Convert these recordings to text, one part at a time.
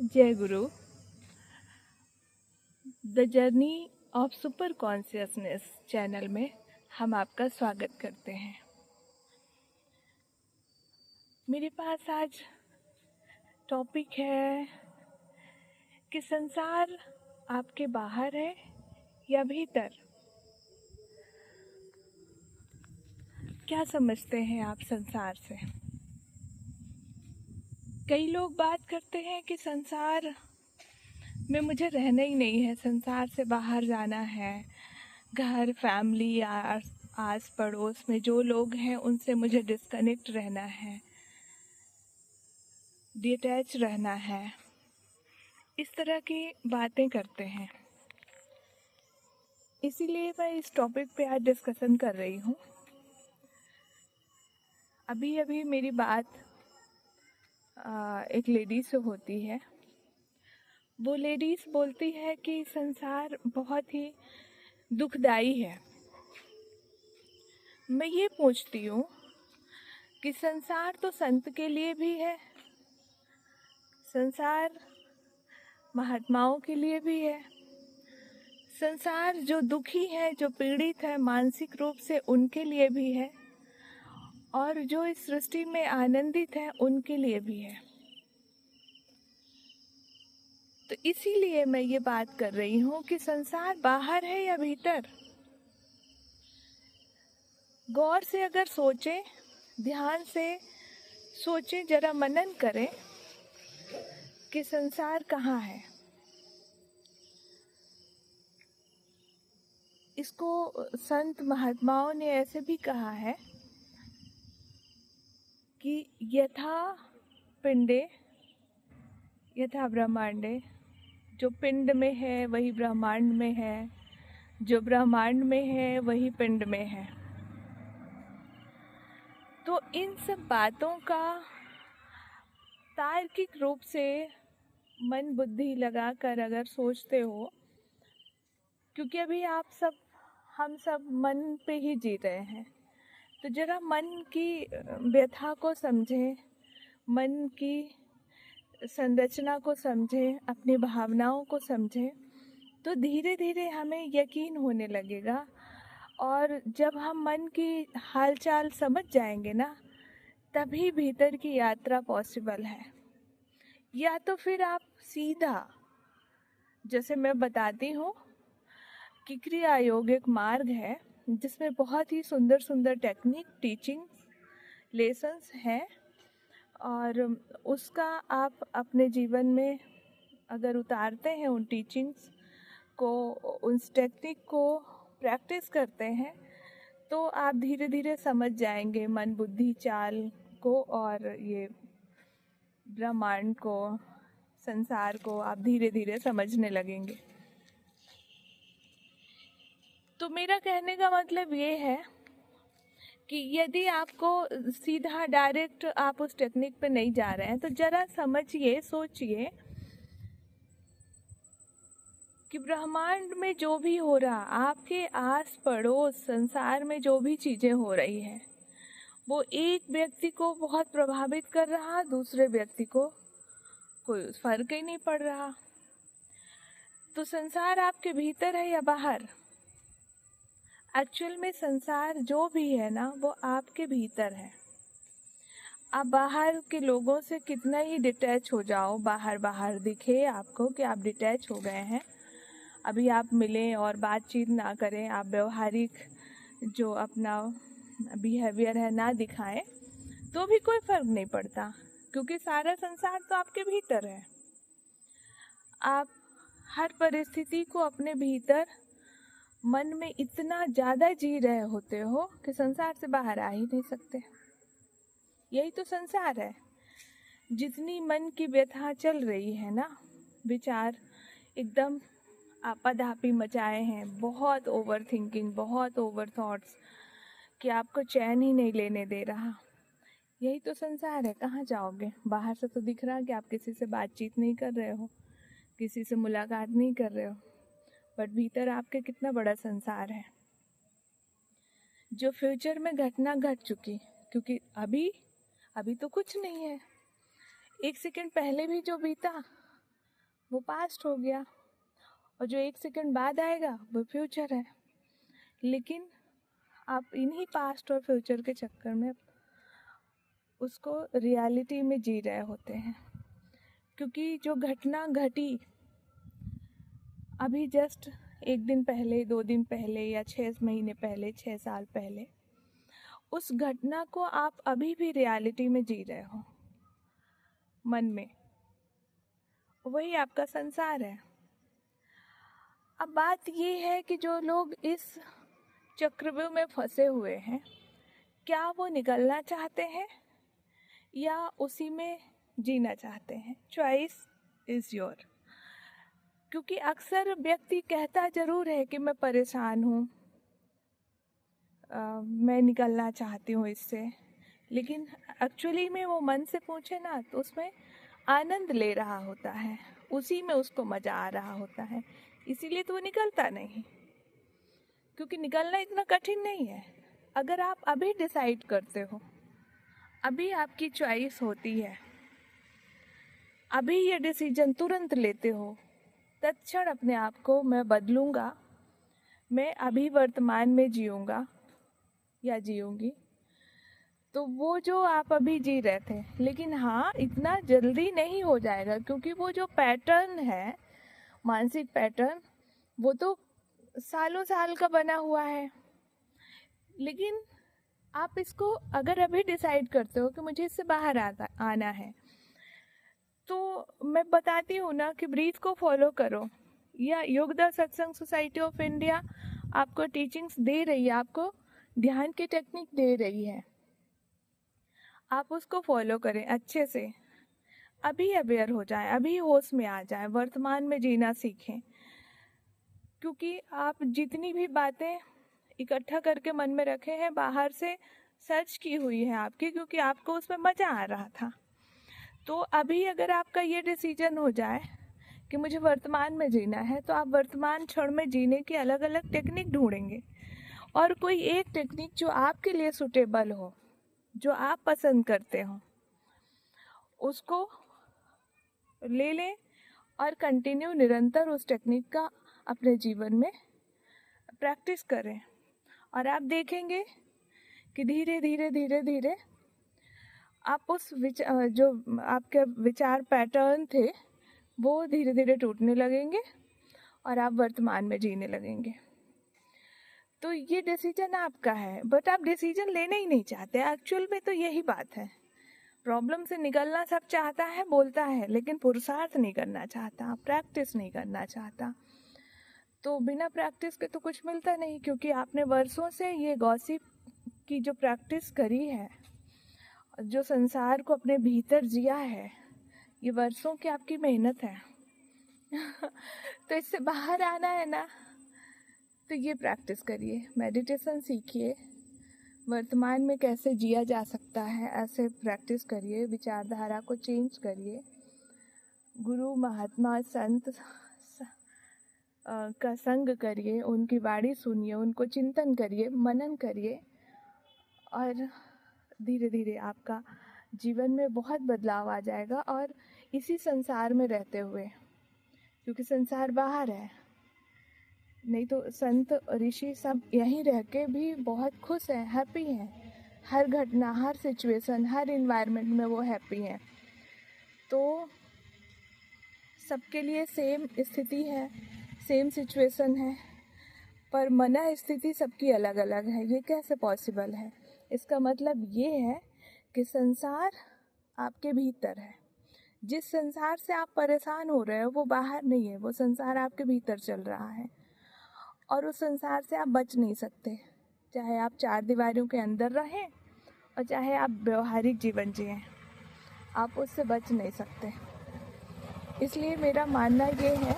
जय गुरु। The journey of super consciousness channel में हम आपका स्वागत करते हैं। मेरे पास आज टॉपिक है कि संसार आपके बाहर है या भीतर। क्या समझते हैं आप संसार से? कई लोग बात करते हैं कि संसार में मुझे रहना ही नहीं है, संसार से बाहर जाना है। घर, फैमिली, आस पड़ोस में जो लोग हैं उनसे मुझे डिस्कनेक्ट रहना है, डिटैच रहना है। इस तरह की बातें करते हैं। इसीलिए मैं इस टॉपिक पे आज डिस्कशन कर रही हूँ। अभी अभी मेरी बात एक लेडी से होती है। वो लेडीज बोलती है कि संसार बहुत ही दुखदाई है। मैं ये पूछती हूँ कि संसार तो संत के लिए भी है, संसार महात्माओं के लिए भी है, संसार जो दुखी है, जो पीड़ित है मानसिक रूप से, उनके लिए भी है, और जो इस सृष्टि में आनंदित है उनके लिए भी है। तो इसीलिए मैं ये बात कर रही हूँ कि संसार बाहर है या भीतर। गौर से अगर सोचें, ध्यान से सोचें, जरा मनन करें कि संसार कहाँ है। इसको संत महात्माओं ने ऐसे भी कहा है कि यथा पिंडे यथा ब्रह्मांडे। जो पिंड में है वही ब्रह्मांड में है, जो ब्रह्मांड में है वही पिंड में है। तो इन सब बातों का तार्किक रूप से मन बुद्धि लगाकर अगर सोचते हो, क्योंकि अभी हम सब मन पे ही जी रहे हैं, तो जरा मन की व्यथा को समझें, मन की संरचना को समझें, अपनी भावनाओं को समझें, तो धीरे धीरे हमें यकीन होने लगेगा। और जब हम मन की हालचाल समझ जाएंगे ना, तभी भीतर की यात्रा पॉसिबल है। या तो फिर आप सीधा, जैसे मैं बताती हूँ कि क्रिया योग एक मार्ग है जिसमें बहुत ही सुंदर सुंदर टेक्निक, टीचिंग, लेसन्स हैं, और उसका आप अपने जीवन में अगर उतारते हैं, उन टीचिंग्स को, उस टेक्निक को प्रैक्टिस करते हैं, तो आप धीरे धीरे समझ जाएंगे मन बुद्धि चाल को, और ये ब्रह्मांड को, संसार को आप धीरे धीरे समझने लगेंगे। तो मेरा कहने का मतलब ये है कि यदि आपको सीधा डायरेक्ट आप उस टेक्निक पे नहीं जा रहे हैं, तो जरा समझिए, सोचिए कि ब्रह्मांड में जो भी हो रहा, आपके आस पड़ोस संसार में जो भी चीजें हो रही है, वो एक व्यक्ति को बहुत प्रभावित कर रहा, दूसरे व्यक्ति को कोई फर्क ही नहीं पड़ रहा। तो संसार आपके भीतर है या बाहर? एक्चुअल में संसार जो भी है ना, वो आपके भीतर है। आप बाहर के लोगों से कितना ही डिटैच हो जाओ, बाहर दिखे आपको कि आप डिटैच हो गए हैं, अभी आप मिलें और बातचीत ना करें, आप व्यवहारिक जो अपना बिहेवियर है ना दिखाएं, तो भी कोई फर्क नहीं पड़ता, क्योंकि सारा संसार तो आपके भीतर है। आप हर परिस्थिति को अपने भीतर मन में इतना ज़्यादा जी रहे होते हो कि संसार से बाहर आ ही नहीं सकते। यही तो संसार है। जितनी मन की व्यथा चल रही है ना, विचार एकदम आपाधापी मचाए हैं, बहुत ओवर थिंकिंग, बहुत ओवर थॉट्स, कि आपको चैन ही नहीं लेने दे रहा। यही तो संसार है। कहाँ जाओगे? बाहर से तो दिख रहा कि आप किसी से बातचीत नहीं कर रहे हो, किसी से मुलाकात नहीं कर रहे हो, बट भीतर आपके कितना बड़ा संसार है, जो फ्यूचर में घटना घट चुकी, क्योंकि अभी तो कुछ नहीं है। एक सेकंड पहले भी जो बीता वो पास्ट हो गया, और जो 1 सेकंड बाद आएगा वो फ्यूचर है। लेकिन आप इन्हीं पास्ट और फ्यूचर के चक्कर में उसको रियलिटी में जी रहे होते हैं, क्योंकि जो घटना घटी अभी जस्ट 1 दिन पहले, 2 दिन पहले, या 6 महीने पहले, 6 साल पहले, उस घटना को आप अभी भी रियलिटी में जी रहे हो मन में। वही आपका संसार है। अब बात ये है कि जो लोग इस चक्रव्यूह में फंसे हुए हैं, क्या वो निकलना चाहते हैं या उसी में जीना चाहते हैं? Choice is your. क्योंकि अक्सर व्यक्ति कहता जरूर है कि मैं परेशान हूँ, मैं निकलना चाहती हूँ इससे, लेकिन एक्चुअली में वो मन से पूछे ना तो उसमें आनंद ले रहा होता है, उसी में उसको मज़ा आ रहा होता है, इसीलिए तो वो निकलता नहीं। क्योंकि निकलना इतना कठिन नहीं है। अगर आप अभी डिसाइड करते हो, अभी आपकी चॉइस होती है, अभी ये डिसीजन तुरंत लेते हो, तत्क्षण अपने आप को मैं बदलूंगा, मैं अभी वर्तमान में जीऊंगा या जीऊंगी, तो वो जो आप अभी जी रहे थे, लेकिन हाँ इतना जल्दी नहीं हो जाएगा, क्योंकि वो जो पैटर्न है, मानसिक पैटर्न, वो तो सालों साल का बना हुआ है। लेकिन आप इसको अगर अभी डिसाइड करते हो कि मुझे इससे बाहर आना है, तो मैं बताती हूँ ना कि ब्रीथ को फॉलो करो, या योगदा सत्संग सोसाइटी ऑफ इंडिया आपको टीचिंग्स दे रही है, आपको ध्यान की टेक्निक दे रही है, आप उसको फॉलो करें अच्छे से, अभी अवेयर हो जाएं, अभी होश में आ जाएं, वर्तमान में जीना सीखें। क्योंकि आप जितनी भी बातें इकट्ठा करके मन में रखे हैं, बाहर से सर्च की हुई है आपकी, क्योंकि आपको उसमें मज़ा आ रहा था। तो अभी अगर आपका ये डिसीजन हो जाए कि मुझे वर्तमान में जीना है, तो आप वर्तमान क्षण में जीने की अलग अलग टेक्निक ढूंढेंगे, और कोई एक टेक्निक जो आपके लिए सुटेबल हो, जो आप पसंद करते हो, उसको ले लें और कंटिन्यू निरंतर उस टेक्निक का अपने जीवन में प्रैक्टिस करें। और आप देखेंगे कि धीरे धीरे धीरे धीरे आप उस जो आपके विचार पैटर्न थे वो धीरे धीरे टूटने लगेंगे और आप वर्तमान में जीने लगेंगे। तो ये डिसीजन आपका है, बट आप डिसीजन लेना ही नहीं चाहते। एक्चुअल में तो यही बात है, प्रॉब्लम से निकलना सब चाहता है, बोलता है, लेकिन पुरुषार्थ नहीं करना चाहता, प्रैक्टिस नहीं करना चाहता। तो बिना प्रैक्टिस के तो कुछ मिलता नहीं, क्योंकि आपने वर्षों से ये गॉसिप की जो प्रैक्टिस करी है, जो संसार को अपने भीतर जिया है, ये वर्षों की आपकी मेहनत है। तो इससे बाहर आना है ना, तो ये प्रैक्टिस करिए, मेडिटेशन सीखिए, वर्तमान में कैसे जिया जा सकता है ऐसे प्रैक्टिस करिए, विचारधारा को चेंज करिए, गुरु महात्मा संत का संग करिए, उनकी वाणी सुनिए, उनको चिंतन करिए, मनन करिए, और धीरे धीरे आपका जीवन में बहुत बदलाव आ जाएगा। और इसी संसार में रहते हुए, क्योंकि संसार बाहर है, नहीं तो संत ऋषि सब यहीं रह के भी बहुत खुश हैं, हैप्पी हैं, हर घटना, हर सिचुएशन, हर इन्वायरमेंट में वो हैप्पी हैं। तो सबके लिए सेम स्थिति है, सेम सिचुएशन है, पर मन स्थिति सबकी अलग अलग है। ये कैसे पॉसिबल है? इसका मतलब ये है कि संसार आपके भीतर है। जिस संसार से आप परेशान हो रहे हो वो बाहर नहीं है, वो संसार आपके भीतर चल रहा है, और उस संसार से आप बच नहीं सकते, चाहे आप 4 दीवारों के अंदर रहें और चाहे आप व्यवहारिक जीवन जिएं, आप उससे बच नहीं सकते। इसलिए मेरा मानना ये है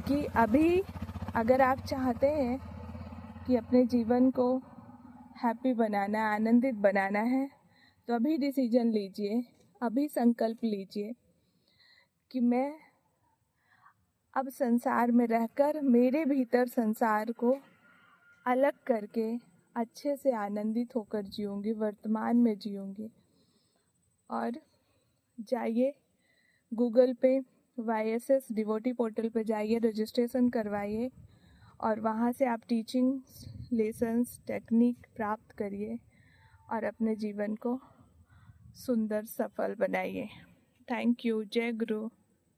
कि अभी अगर आप चाहते हैं कि अपने जीवन को हैप्पी बनाना, आनंदित बनाना है, तो अभी डिसीजन लीजिए, अभी संकल्प लीजिए कि मैं अब संसार में रहकर मेरे भीतर संसार को अलग करके अच्छे से आनंदित होकर जीऊँगी, वर्तमान में जीऊँगी। और जाइए गूगल पे YSS डिवोटी पोर्टल पे जाइए, रजिस्ट्रेशन करवाइए और वहाँ से आप टीचिंग लेसन्स टेक्निक प्राप्त करिए और अपने जीवन को सुंदर सफल बनाइए। Thank you. जय गुरु।